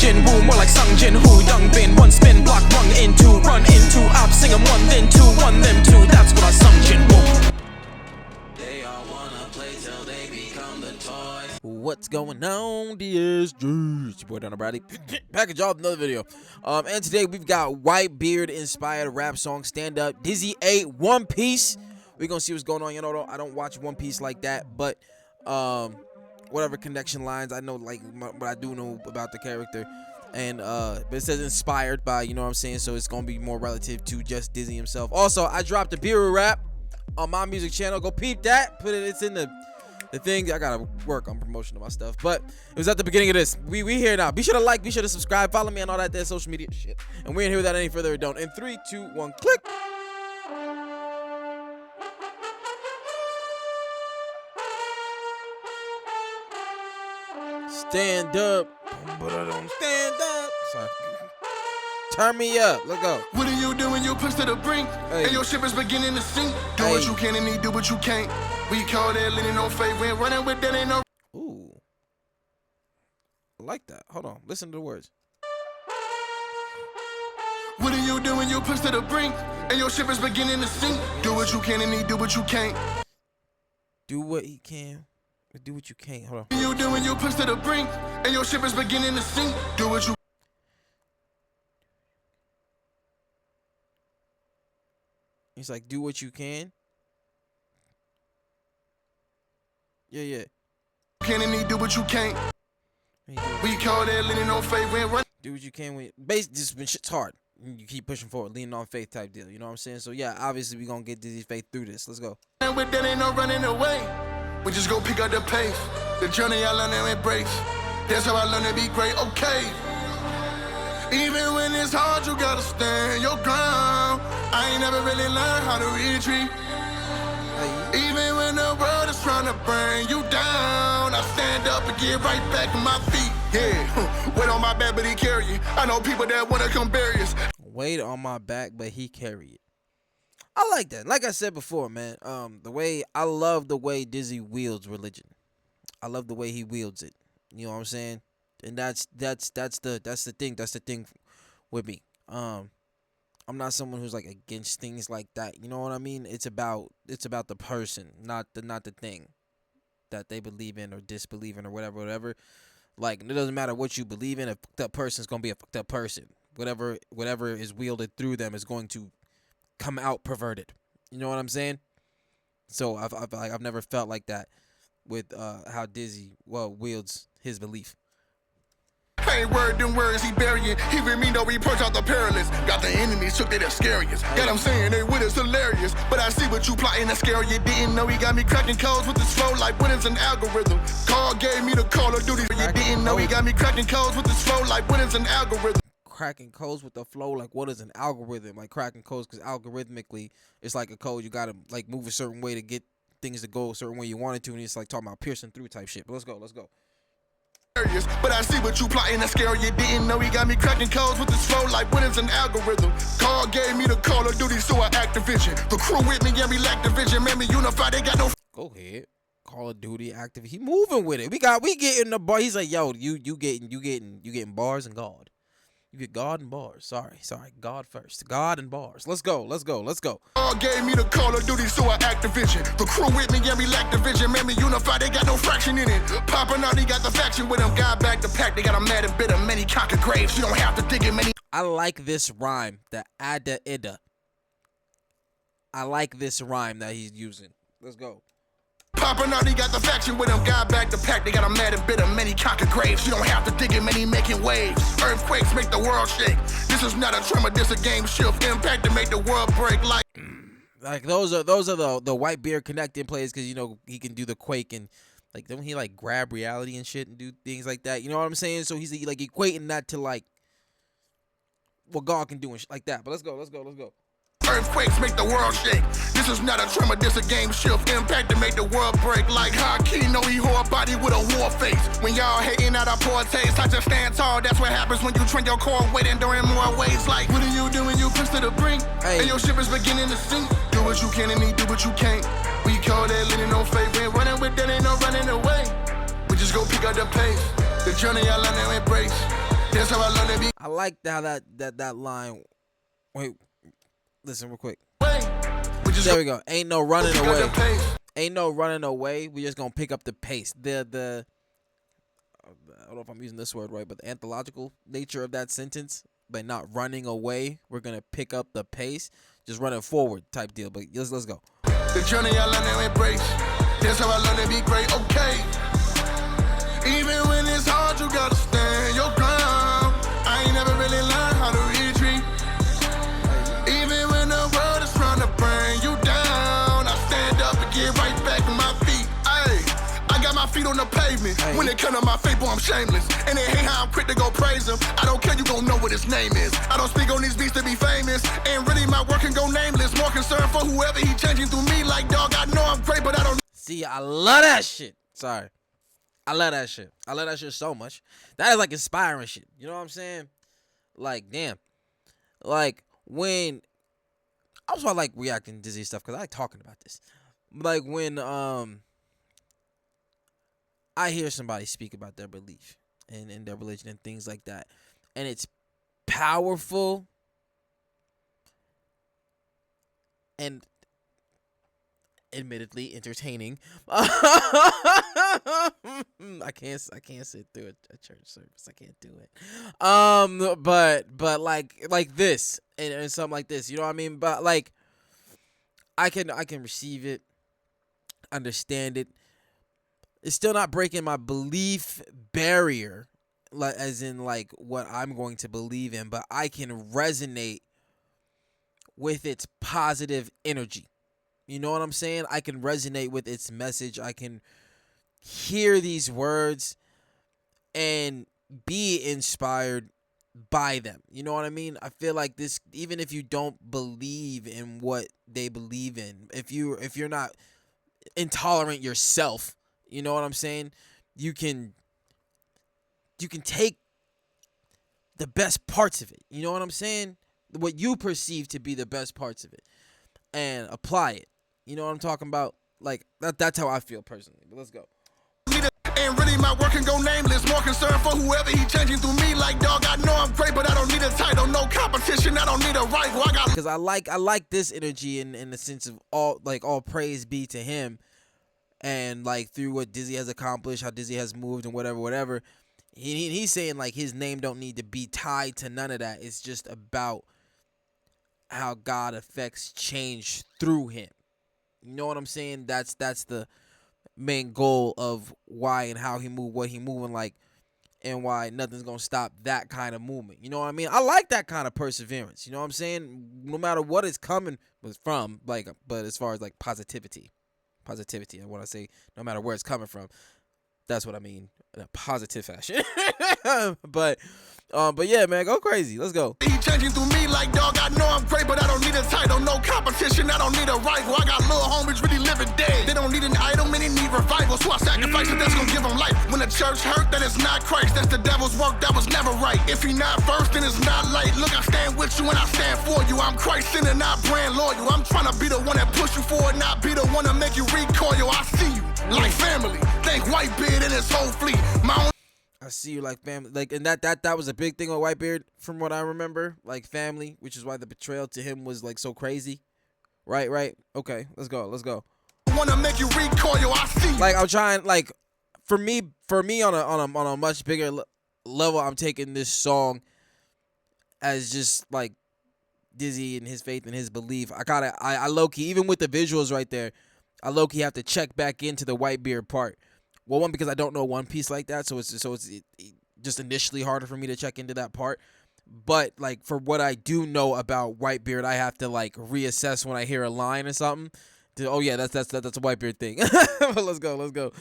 Jin Woo, more like Sung Jin Woo. Young Bin, one spin block, run into up, sing 'em one, then two, one, them two. That's what I Sung Jin Woo. They all wanna play till they become the toy. What's going on, DSG? It's your boy Darrnell. Package off another video. And today we've got Whitebeard inspired rap song Stand Up, DizzyEight, One Piece. We're gonna see what's going on. You know, I don't watch One Piece like that, but whatever connection lines I know, like what I do know about the character. And but it says inspired by, you know what I'm saying, so it's gonna be more relative to just Dizzy himself. Also, I dropped a BERU rap on my music channel. Go peep that. It's in the thing. I gotta work on promotion of my stuff, but it was at the beginning of this. We here now. Be sure to like, be sure to subscribe, follow me on all that there social media shit. And we're in here without any further ado. In 3, 2, 1, click. Stand up, but I don't stand up. Sorry. Turn me up. Let's go. What do you do when you push to the brink? Hey. And your ship is beginning to sink? Do what you can and you do what you can't. We call that leaning on faith. When running with that ain't no. Ooh. I like that. Hold on. Listen to the words. What do you do when you push to the brink? And your ship is beginning to sink? Do what you can and you do what you can't. Do what he can. Do what you can't. Hold on. What do you do when you push to the brink? And your ship is beginning to sink? Do what you. He's like, do what you can. Yeah. Can and do what you can't. We call that leaning on faith. When run. Do what you can. Basically, just when shit's hard, you keep pushing forward, leaning on faith type deal. You know what I'm saying? So yeah, obviously we gonna get Dizzy's faith through this. Let's go. And with that ain't no running away. We just go pick up the pace. The journey I learn to embrace. That's how I learn to be great. Okay. Even when it's hard, you gotta stand your ground. I ain't never really learned how to retreat. Even when the world is trying to bring you down, I stand up and get right back on my feet. Yeah, weight on my back, but he carry it. I know people that wanna come bury us. Weight on my back, but he carry it. I like that. Like I said before, man. I love the way Dizzy wields religion. I love the way he wields it. You know what I'm saying? And that's the thing. That's the thing with me. I'm not someone who's like against things like that. You know what I mean? It's about the person, not the thing that they believe in or disbelieve in or whatever. Like, it doesn't matter what you believe in. A fucked up person's gonna be a fucked up person. Whatever is wielded through them is going to come out perverted. You know what I'm saying? So I've never felt like that with how Dizzy wields his belief. I ain't worried them words he burying. Even me know we purge out the perilous. Got the enemies shook, they the scariest. Got them saying they with us hilarious. But I see what you plotting to scare you. Didn't know he got me cracking codes with this flow like what is an algorithm. Call gave me the Call of Duty. You didn't know he got me cracking codes with this flow like what is an algorithm. Cracking codes with the flow like what is an algorithm? Like cracking codes, because algorithmically it's like a code. You gotta like move a certain way to get things to go a certain way you want it to, and it's like talking about piercing through type shit. But let's go. But I see what you plotting to scare you. Didn't know he got me cracking codes with this flow like what is an algorithm. Call gave me the Call of Duty, so I Activision. The crew with me, yeah, we lack division. Man, we unified, they got no. Go ahead. Call of Duty active. He moving with it. We getting the bar. He's like, yo, you getting bars and God. You get God and bars. Sorry. God first. God and bars. Let's go. All gave me the Call of Duty, so I Activision. The crew with me, yeah, we lack division. Man, we unified, they got no fraction in it. Popping out, he got the faction with him. Got back the pack, they got him mad and bitter. Many conquer graves, you don't have to dig in many. I like this rhyme, the ada ida. I like this rhyme that he's using. Let's go. Popping out, he got the faction with him. Got back the pack, they got him mad and bitter. Many conquer graves, you don't have to dig in many making waves. Earthquakes make the world shake. This is not a tremor, this a game shift. Impact to make the world break like. Like those are the Whitebeard connecting plays, because you know he can do the quake and like don't he like grab reality and shit and do things like that. You know what I'm saying? So he's like equating that to like what God can do and shit like that. But let's go. Earthquakes make the world shake. This is not a tremor, this a game shift. Impact to make the world break like hockey. Know he whole body with a war face. When y'all hating out our poor taste, I just stand tall. That's what happens when you train your core weight and during more ways. Like, what do you do when you push to the brink? And your ship is beginning to sink? Do what you can and you do what you can't. We call that leaning on faith. When running with that ain't no running away. We just go pick up the pace. The journey I learn to embrace. That's how I learned to be I like how that line. Wait, listen real quick. great. There we go. Ain't no running Pick up away. the pace. Ain't no running away. We just gonna pick up the pace. The I don't know if I'm using this word right, but the anthological nature of that sentence, by not running away, we're gonna pick up the pace, just running forward type deal. But let's go. The journey I learned to embrace. That's how I learned to be great. Okay. Even when it's hard, you gotta stand your ground. I ain't never really learned how to retreat. Even when the world is trying to bring you down, I stand up and get right back on my feet. Ay, I got my feet on the pavement. When it come to my fate, boy, I'm shameless. And they hate how I'm quick to go praise him. I don't care, you gon' know what his name is. I don't speak on these beats to be famous. And really my work can go nameless. More concerned for whoever he changing through me. Like, dog, I know I'm great, but I don't. See, I love that shit. Sorry. I love that shit. I love that shit so much. That is like inspiring shit. You know what I'm saying? Like, damn. Like, when I also like reacting to Dizzy stuff because I like talking about this. Like when I hear somebody speak about their belief and their religion and things like that, and it's powerful and admittedly entertaining. I can't sit through a church service. I can't do it. But like this and something like this, you know what I mean? But like I can receive it, understand it. It's still not breaking my belief barrier, like as in like what I'm going to believe in, but I can resonate with its positive energy. You know what I'm saying? I can resonate with its message. I can hear these words and be inspired by them. You know what I mean? I feel like this, even if you don't believe in what they believe in, if you're not intolerant yourself, you know what I'm saying? You can take the best parts of it. You know what I'm saying? What you perceive to be the best parts of it and apply it. You know what I'm talking about? Like that's how I feel personally. But let's go. And really my work can go nameless. More concerned for whoever he changing through me. Like, dog, I know I'm great, but I don't need a title. No competition. I don't need a rival. I got because I like this energy in the sense of all praise be to him, and like through what Dizzy has accomplished, how Dizzy has moved, and whatever. He's saying like his name don't need to be tied to none of that. It's just about how God affects change through him. You know what I'm saying? That's the main goal of why and how he moved, what he moving like, and why nothing's gonna stop that kind of movement. You know what I mean? I like that kind of perseverance. You know what I'm saying? No matter what it's coming from, like, but as far as like positivity, and when I say no matter where it's coming from, that's what I mean in a positive fashion. but yeah, man, go crazy. Let's go. he changing through me. Like, dog, I know I'm great, but I don't need a title. No competition. I don't need a rival. I got little homies really living dead. They don't need an idol, many need revival. So I sacrifice it, that's gonna give them life. When the church hurt, then it's not Christ. That's the devil's work, that was never right. If he not first, then it's not light. Look, I stand with you and I stand for you. I'm Christ in and not brand loyal. I'm trying to be the one that push you forward, not be the one to make you recoil. I see you like family. Thank Whitebeard and his whole fleet. My own I see you like family, like, and that was a big thing with Whitebeard, from what I remember, like family, which is why the betrayal to him was like so crazy. Right. Okay, let's go. wanna make you recoil. I see you. Like I'm trying, like for me on a much bigger level, I'm taking this song as just like Dizzy and his faith and his belief. I low key, even with the visuals right there, I low key have to check back into the Whitebeard part. Well, one, because I don't know One Piece like that, so it's just initially harder for me to check into that part. But like for what I do know about Whitebeard, I have to like reassess when I hear a line or something. Oh yeah, that's a Whitebeard thing. But let's go.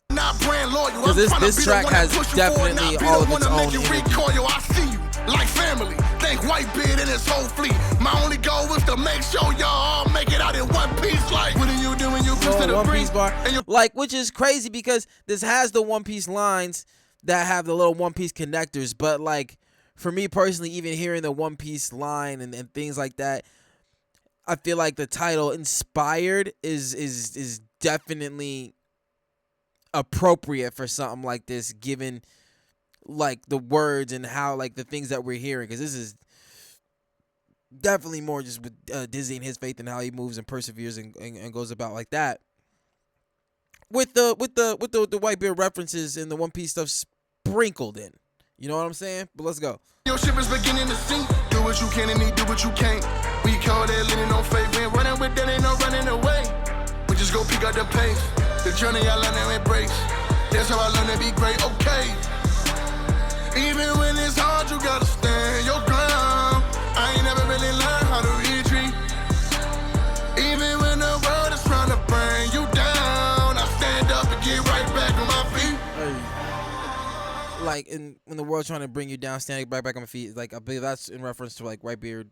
Not brand loyal. Because this track has definitely all of its own energy. I see you like family. Thank Whitebeard and his whole fleet. My only goal was to make sure y'all all make it out in one piece. Like, what are you doing? You cruise to the One brink. Piece bar. Like, which is crazy because this has the One Piece lines that have the little One Piece connectors. But like, for me personally, even hearing the One Piece line and things like that, I feel like the title Inspired is definitely appropriate for something like this, given like the words and how like the things that we're hearing, because this is definitely more just with Dizzy and his faith and how he moves and perseveres and goes about like that. With the Whitebeard references and the One Piece stuff sprinkled in. You know what I'm saying? But let's go. Your ship is beginning to sink. Do what you can and me do what you can't. We call that living on faith. We ain't running with that, ain't no running away. We just go pick up the pace. The journey I learn to embrace. That's how I learn to be great, okay. Even when it's hard, you gotta stand your ground. I ain't never really learned how to retreat. Even when the world is trying to bring you down, I stand up and get right back on my feet. Like, when the world's trying to bring you down, standing back on my feet, like, I believe that's in reference to, like, Whitebeard,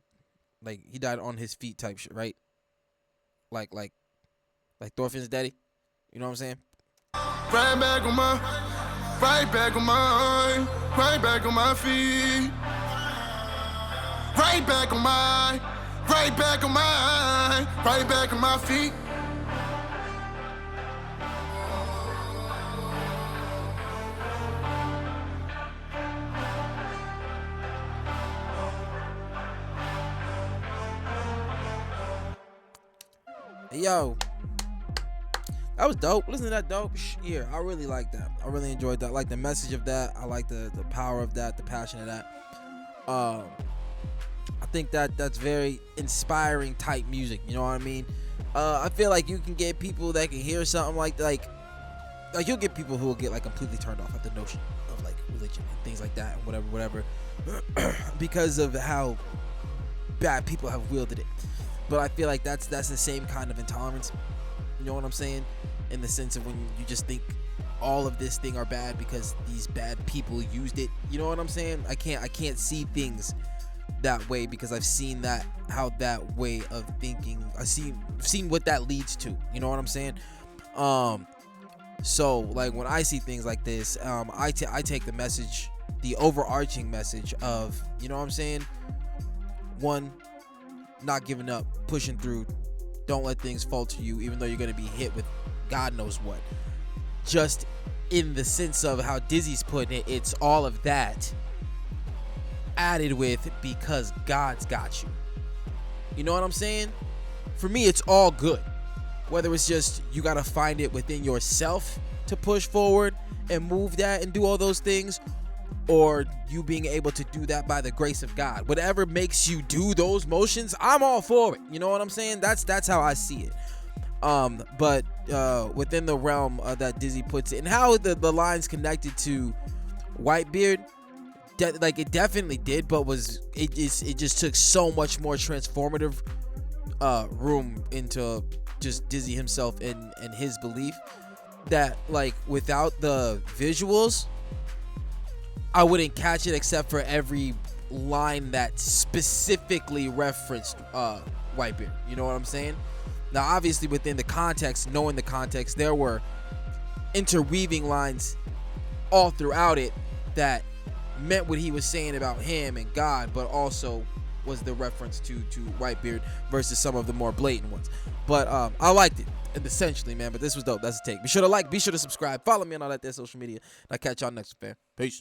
like, he died on his feet type shit, right? Like Thorfinn's daddy, you know what I'm saying? Right back on my feet. Right back on my feet. Yo, that was dope. Listen to that dope. Yeah, I really like that. I really enjoyed that. I like the message of that. I like the power of that, the passion of that. I think that's very inspiring type music. You know what I mean? I feel like you can get people that can hear something like you'll get people who will get like completely turned off at the notion of like religion and things like that and whatever, because of how bad people have wielded it. But I feel like that's the same kind of intolerance. You know what I'm saying? In the sense of when you just think all of this thing are bad because these bad people used it. You know what I'm saying? I can't see things that way because I've seen how that way of thinking. I've seen what that leads to. You know what I'm saying? So like when I see things like this, I take the message, the overarching message of, you know what I'm saying? One, not giving up, pushing through. Don't let things fall to you, even though you're going to be hit with God knows what. Just in the sense of how Dizzy's putting it, it's all of that added with because God's got you. You know what I'm saying? For me, it's all good. Whether it's just you got to find it within yourself to push forward and move that and do all those things, or you being able to do that by the grace of God. Whatever makes you do those motions, I'm all for it. You know what I'm saying? That's how I see it. But within the realm that Dizzy puts it, and how the lines connected to Whitebeard, like it definitely did, but it just took so much more transformative room into just Dizzy himself and his belief that like without the visuals, I wouldn't catch it except for every line that specifically referenced Whitebeard. You know what I'm saying? Now, obviously, within the context, knowing the context, there were interweaving lines all throughout it that meant what he was saying about him and God, but also was the reference to Whitebeard versus some of the more blatant ones. But I liked it, essentially, man. But this was dope. That's a take. Be sure to like, be sure to subscribe, follow me on all that there social media. And I'll catch y'all next, fam. Peace.